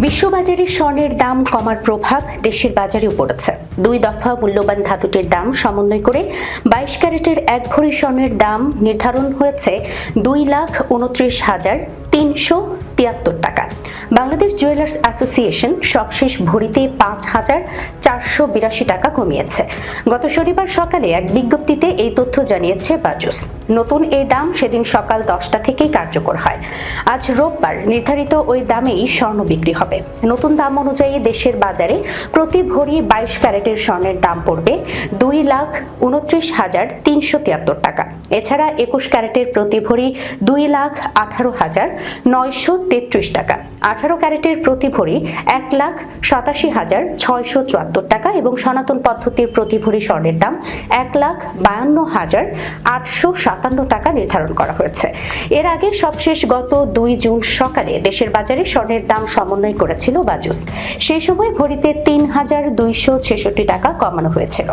বিশ্ববাজারে স্বর্ণের দাম কমার প্রভাব দেশের বাজারেও পড়েছে। 2 দফা মূল্যবান ধাতুটির দাম সমন্বয় করে 22 ক্যারেটের 1 ভরি স্বর্ণের দাম নির্ধারণ হয়েছে 2,29,373 টাকা। বাংলাদেশ জুয়েলার্স অ্যাসোসিয়েশন সবশেষ ভরিতে 5,482 টাকা কমিয়েছে। গত শনিবার সকালে এক বিজ্ঞপ্তিতে এই তথ্য জানিয়েছে বাজুস। নতুন এই দাম সেদিন সকাল 10টা থেকেই কার্যকর হয়। আজ রোববার নির্ধারিত ওই দামেই স্বর্ণ বিক্রি হবে। নতুন দাম অনুযায়ী দেশের বাজারে প্রতি ভরি 22 ক্যারেটের স্বর্ণের দাম পড়বে 2,29,373 টাকা। এছাড়া 21 ক্যারেটের প্রতি ভরি 2,18,933 টাকা, 18 ক্যারেটের প্রতি ভরি 1,87,674 টাকা এবং সনাতন পদ্ধতির প্রতি ভরি স্বর্ণের দাম 1,52,857 টাকা নির্ধারণ করা হয়েছে। এর আগে সবশেষ গত 2 জুন সকালে দেশের বাজারে স্বর্ণের দাম সমন্বয় করেছিল বাজুস। সেই সময় ভরিতে 3,266 টাকা কমানো হয়েছিল।